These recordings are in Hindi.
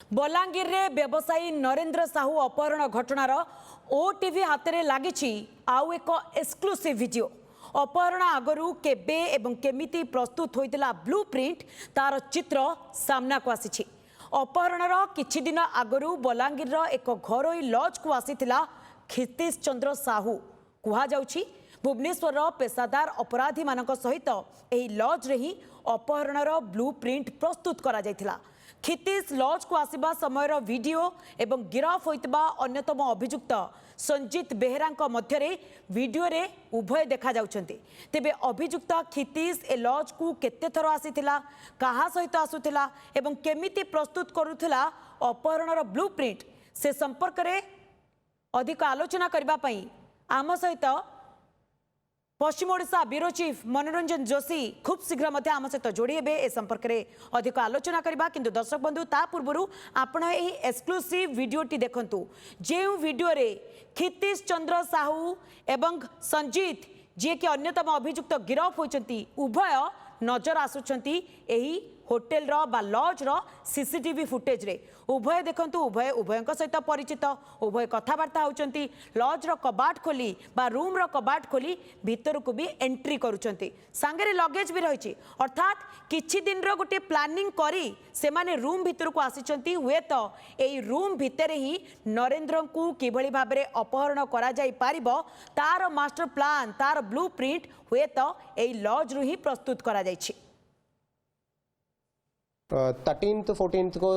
बलांगीर रे व्यवसायी नरेंद्र साहू अपहरण घटनार ओटीवी हाथ में लगी आउ एक एक्सक्लूसिव वीडियो। अपहरण आगरू केबे एवं केमिति प्रस्तुत होइतिला ब्लू प्रिंट तार चित्र सामना को आसी। अपहरणर किछि दिन आगरू बलांगीर एक घरोई लॉज को आसीतिला क्षितिश चंद्र साहू। कुहा जाउछि भुवनेश्वर पेशादार अपराधी मानक सहित एही लॉज रे ही अपहरणर ब्लू प्रिंट प्रस्तुत करा जायतिला। क्षितिश लॉज को आसिबा समयर वीडियो एवं गिरफ होइतबा अन्यतम अभियुक्त संजीत बेहेरा मध्य वीडियो रे उभय देखा जाउछन्ति। तेबे अभियुक्त क्षितिश ए लॉज को केते थर आसीथिला, कहा सहित आसुथिला एवं केमिति प्रस्तुत करुथिला अपहरणर ब्लू प्रिंट से संपर्क रे अधिक आलोचना करबा पई आम सहित पश्चिम ओडिशा ब्यूरो चीफ मनोरंजन जोशी खूब शीघ्र मध्य आम सहित जोड़ी हे ए संपर्क में अधिक आलोचना करबा। किंतु दर्शक बंधु ता पूर्व आपण एही एक्सक्लूसिव वीडियोटी देखंतु जे वीडियो रे क्षितिश चंद्र साहू एवं संजीत जे कि अन्यतम अभियुक्त गिरफ होइचंती उभय नजर आसुचंती एही होटेल रो बा लॉज रो सीसीटीवी फुटेज रे। उभय देखंतु उभय सहित परिचित, उभय कथाबार्ता होचंती। लॉज रो कबाट खोली बा रूम रो कबाट खोली भीतर को भी एंट्री करूचंती, सांगरे लगेज भी रहिछि। अर्थात किछि दिन रो गोटे प्लानिंग करी से माने रूम भीतर को आसीचंती। हुए तो एई रूम भीतर ही नरेंद्र को किभली भाबरे अपहरण करा जाई पारिबो तार मास्टर प्लान, तार ब्लू प्रिंट हुए तो एई लॉज रु ही प्रस्तुत करा जाइछि। 13th 14th को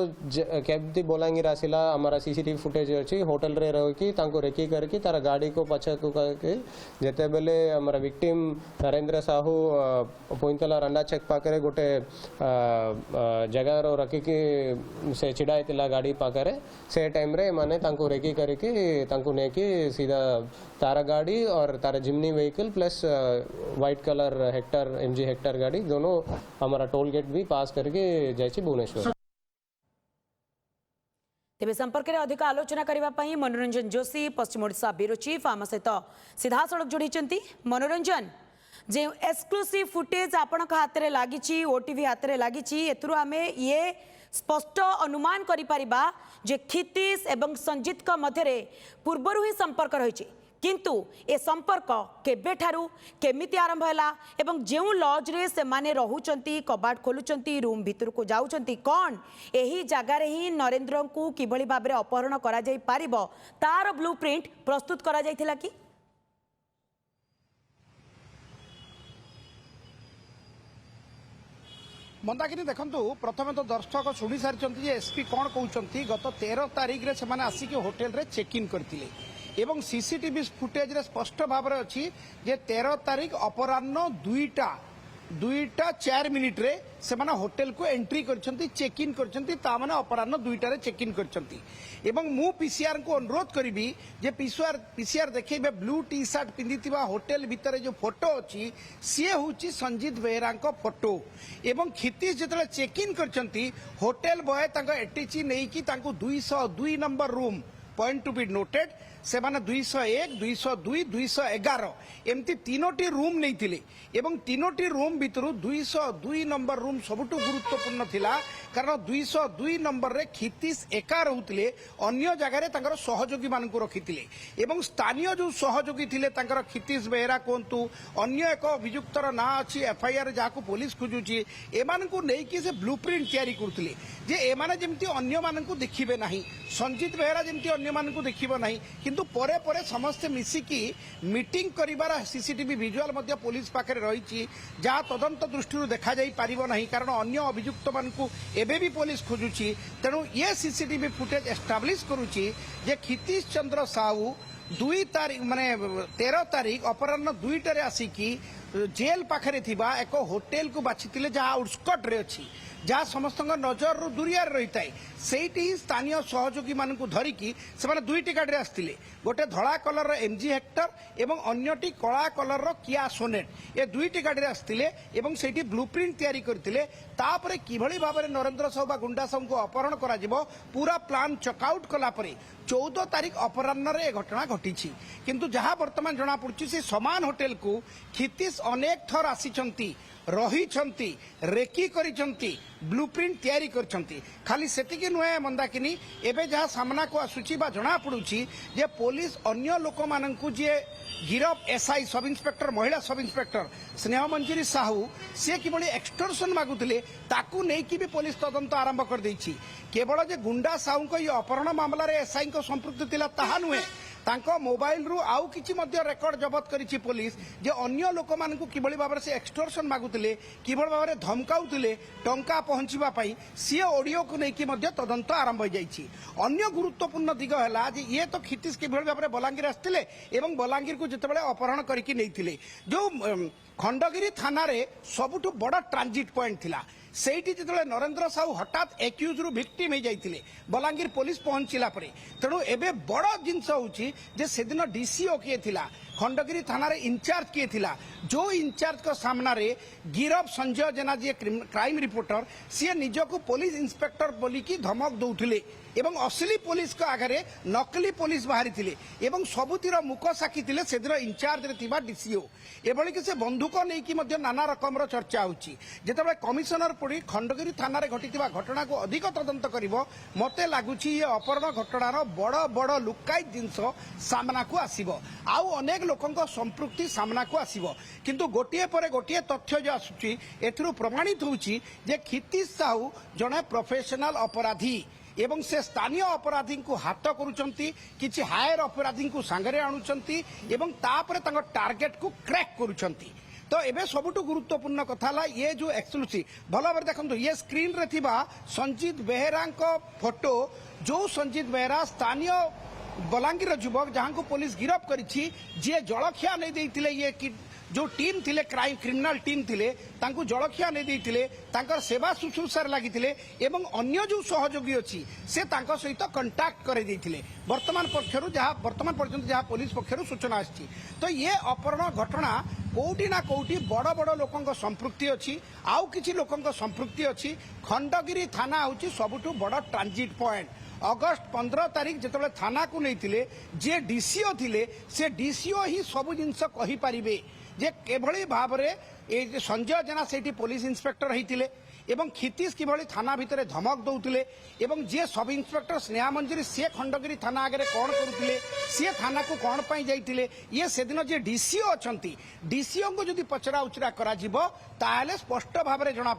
कैब बलांगीर आसिला हमारा सीसीटीवी फुटेज अच्छी होटल रे रही रेकी करके तार गाड़ी को पछा को करके जेते बेले हमारा विक्टिम नरेंद्र साहू पोइंतला रंडा चेक पाकरे गोटे जगह रो रखी से छिड़ाई गाड़ी पाकरे से टाइम रे माने तांको रेकी करके तांको नेकी सीधा तारा गाड़ी और तारा Jimny vehicle plus white colour Hector MG Hector गाड़ी दोनों हमारा टोल गेट भी पास करके भुवनेश्वर। तेज संपर्क में अधिक आलोचना करने मनोरंजन जोशी पश्चिम ओडिशा ब्यूरो चीफ आम सहित सीधा सड़क जोड़ी। मनोरंजन जे एक्सक्लूसिव फुटेज आपण हाथ में लगी ओटीवी हाथ में लगी आम ये स्पष्ट अनुमान करिपरिबा जे क्षितिश एवं संजीत मध्य पूर्वर ही संपर्क रही किंतु ए संपर्क केबे ठारू केमिति आरंभ हैला एवं जेउ लॉज रे से माने रहुचंती कबाट खोलुचंती रूम भीतर को जाउचंती कौन एही जगह रे ही नरेंद्र को किभली भाबरे अपहरण करा जाई पारिबो तार ब्लूप्रिंट प्रस्तुत करा जाइथिला कि मंदाकिनी देखंतु प्रथमे तो दर्शक शुणी सारी एसपी कौन कहते गत 13 तारिख रे से आसिक होटेल रे चेक इन करथिले एवं सीसीटीवी फुटेज रे स्पष्ट भाव में अच्छी जे 13 तारिख अपराह्न 2:04 मिनिट रे से माने होटेल को एंट्री करछंती चेक इन करछंती ता माने अपराह्न 2टा रे चेक इन करछंती एवं मु पीसीआर को अनुरोध करिबी जे पीसीआर देखैबे ब्लू टी शर्ट पिंदितिबा होटेल भीतर जो फोटो अछि से होछि संजीत बेहेरा को फोटो एवं क्षितिश जतले चेक इन करछंती होटेल बॉय तांको एटीसी नेई कि तांको 202 number room point to be noted से माने 201 202 211 एमती तीनोटी रूम नहीं थिले एवं तीनोटी रूम भितर 202 नंबर रूम सबुठु गुरुत्वपूर्ण थिला कारण 202 नंबर रे क्षितिश एका रहउतिले अन्य जगह रे तांकर सहयोगी मानकु रखितिले एवं स्थानीय जो सहयोगी थिले तांकर क्षितिश बेहेरा कोंतु अन्य एक अभियुक्तर ना अछि एफआईआर जाको पुलिस खुजुची एमानकु नै कि से ब्लूप्रिंट तयारी करथिले जे एमाने जेमती अन्य मानकु देखिबे नाही संजीत बेहेरा जेमती अन्य मानकु देखिबो नाही किंतु परे परे समस्त मिसिकी मीटिंग करिबार सीसीटीवी विजुअल मध्य पुलिस पाखे रही जहाँ तदंत दृष्टि देखा जाई पारिबो नाही कारण अन्य अभियुक्त मानकु एबे भी पुलिस खोजुची तेणु ये सीसीटीवी फुटेज एस्टाब्लिश करुची जे क्षितिश चंद्र साहू 2 तारिख माने 13 तारिख अपराह्न 2टारे आसिकी जेल पाखे थिबा एक होटेल को बाछितिले जहाँ आउटस्कट रे अछि जहाँ समस्त नजर रु दूरिया रही थाए से स्थानीय सहयोगी मान धरिकी से 2टी गाड़ी आसते गोटे धला कलर एमजी हेक्टर एवं अन्यटी कला कलर किया सोनेट ये 2टी गाड़ी आसते से ब्लूप्रिंट तैयारी करते तापर किभली भाव में नरेंद्र साहू बा गुंडा साहू को अपहरण करा जिवो पूरा प्लान चकआउट कलापर 14 तारिख अपराह्न रे घटना घटी किंतु जहाँ वर्तमान जना पड़ी से समान होटेल को क्षितिश अनेक थर आसी रही रेकी करिसंती ब्लूप्रिंट तैयारी करछंती खाली सेतिकी नुहे मंदाकिनी एबे जहाँ सामना को आसुची बा जଣା पड़ुची जे पुलिस अन्य लोक माननकु जे गिरफ एसआई सब इंस्पेक्टर महिला सब इंस्पेक्टर स्नेह मंजरी साहू से किभଳି एक्सटर्शन मागुथिले ताकू नै कि भी पुलिस तदंत आरंभ कर देछि केवल जे गुंडा साहू को ये अपहरण मामला रे एसआई को संपृक्ति थिला ताहा नुहे तांको मोबाइल रु आउ किछि मध्य रेकर्ड जबत करिछि पुलिस जे अन्य लोक मानकु किभଳି भाबरे से एक्सटर्शन मागुथिले किभଳି भाबरे धमकाउथिले टंका पहुंचीबा पई सी ऑडियो को नै कि मध्य तदंत आरंभ हो जाइछि अन्य गुरुत्वपूर्ण दिग हला जे ये तो खितिस किभଳି भाबरे बलांगीर आस्थिले एवं बलांगीर को जतबेले अपहरण करिकि नैथिले जो खंडगिरी थाना रे सबुठु बड़ ट्रांजिट पॉइंट थिला सेठी जितले नरेंद्र साहू हठात एक्यूज रु विक्टिम हो जाइतिले बलांगीर पुलिस पहुंचला परे तेणु एबे बड़ जिनस होउची जे सेदिन डीसीओ किए थिला खंडगिरी थाना रे इंचार्ज किए थिला जो इंचार्ज को सामना रे गिरफ संजय जेना जी क्राइम रिपोर्टर सी निजको पुलिस इंस्पेक्टर बोली की धमक दौथिले एवं असली पुलिस को आगे नकली पुलिस बाहरी थिले एवं सबुतिर मुख साखी थिले सेदिन इंचार्ज रे थिबा डीसीओ एभली कि से बंधुक नै कि मध्य नाना रकम चर्चा होची जेतेबेले कमिशनर पड़ी खंडगिरी थाना रे घटिथिबा घटना को अधिक तदंत करिवो मते लागुची ये अपहरण घटनार बड़ बड़ लुकाई जिनस सामना को आसीबो आउ अनेक लोकंक संपृक्ति सामना को आसीबो किंतु गोटिए परे गोटिए तथ्य जो आसुची एथिरु प्रमाणित होउची जे खितिश साहू जणे प्रोफेशनल अपराधी एवं से स्थानीय अपराधी को हाथ करुचंती किछि हायर अपराधी को सांगरे आणुचंती एवं तापरे तांको टार्गेट को क्रैक करुचंती तो एबे सबुठु गुरुत्वपूर्ण कथा ला ये जो एक्सक्लूसिव भल भाव देखो ये स्क्रीन रे थिबा संजीत बेहेरा फोटो जो संजीत बेहेरा स्थानीय बलांगीर युवक जहां को पुलिस गिरफ्त करिछि जे जलखिया नै देइतिले ये जो टीम थिले क्राइम क्रिमिनल टीम थिले तांको जलखिया नै देइतिले तांकर सेवा शुश्रूषार लागितिले एवं अन्य जो सहयोगी अछि से तांको सहित कांटेक्ट करे देइतिले वर्तमान पर्यंत जहाँ पुलिस पक्षरु सूचना आछि तो ये अपहरण घटना कोउटी ना कोउटी बड़ बड़ लोकंक संपृक्ति अछि आउ किछि लोकंक संपृक्ति अछि खंडगिरी थाना होछि सबुठु बड़ ट्रांजिट पॉइंट अगस्त 15 तारिख जिते थाना को नहीं जे डीसीओ थिले से डीसीओ ही सब जिनस कहि पारिबे जे केभଳି भाबरे ए संजय जेना सेठी पुलिस इंस्पेक्टर होइतिले एवं खितिश किभଳି थाना भितरे धमक दौतिले एवं जे सब इंस्पेक्टर स्नेहा मंजरी से खंडगिरी थाना आगे कौन करुतिले सी थाना को कौन पाई जाइतिले ये सेदिन जे डीसीओ अछंती डीसीओ को जदि पचरा उचरा करा जिवो ताले स्पष्ट भाबरे जणा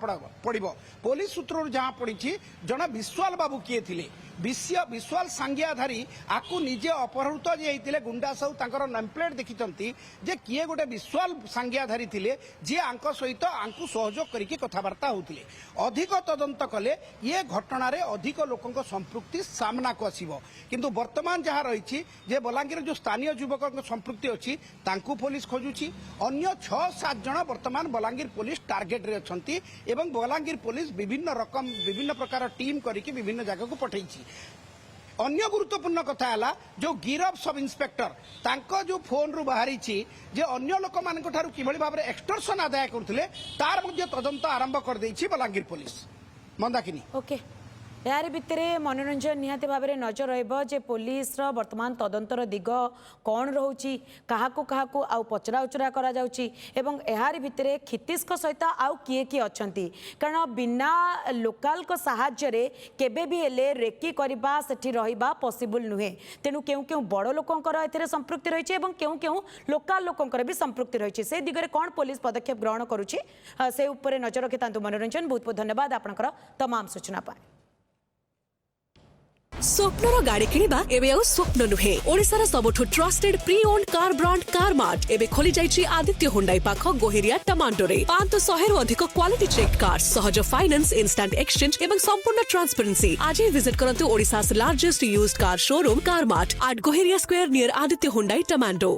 पड़िबो पुलिस सूत्ररु जहाँ पड़ी जणा विश्वाल बाबू किए थिले विश्वाल सांगियाधारी आकु निजे अपहृत जे होते गुंडा साहू तांकर नेमप्लेट देखिचंती जे किए गोटे विश्वाल सांगियाधारी थिले जे आंक सहित आंकु सहयोग करिके कथबार्ता होतिले अधिक तदंत कले ये घटना रे अधिक लोकंक संपृक्ति सामना को आसीबो किंतु वर्तमान जहाँ रही जे बलांगीर जो स्थानीय युवक संपृक्ति अच्छी तांकु पुलिस खोजुची अन्य 6-7 जन वर्तमान बलांगीर पुलिस टार्गेट रे अछंती एवं बलांगीर पुलिस विभिन्न प्रकार टीम करिके विभिन्न जगह को पठाइछि अन्य गुरुत्वपूर्ण कथा है जो गिरफ सब इंस्पेक्टर तांको जो फोन रु बाहरी जे अन्य लोक मान किभଳି भाबरे एक्सटर्शन आदाय करथिले तार मध्ये तदंत आरंभ कर देछि बलांगीर पुलिस मंदाकिनी ओके यार भितरे मनोरंजन निहाती भाव में नजर रही पुलिस वर्तमान तदंतर दिग कौन रोची क्या आउ पचरा उचरा करा जाउची एवं यार भितरे खितिश सहित आउ किए किए अच्छी कारण बिना लोकाल को साहाय्य रे केबे भी हेले रेकी करबा सेठी रहिबा पॉसिबल नुहे तेणु केउ केउ बड़ लोकंकर एथिरे संपृक्ति रही है केउ केउ लोकाल लोकंकर भी संपृक्ति रही से दिगरे कौन पुलिस पदक्षेप ग्रहण करुची से उपरे नजर रखि तांतु मनोरंजन बहुत बहुत धन्यवाद आपनकर तमाम सूचना पाए स्वप्नर गाड़ी किनिबा एबे आ स्वप्न नुहे ओडिसार सबठु trusted pre owned car brand car mart एबे खोली जाइछि आदित्य हुंडाई पाख गोहेरिया टमाटोरे 500 रु अधिक क्वालिटी चेक कार सहज फाइनेंस इंस्टेंट एक्सचेंज एवं संपूर्ण ट्रांसपेरेंसी आज ही विजिट करंतु ओडिसास largest used car showroom car mart at Goheria square near Aditya Hyundai tomato.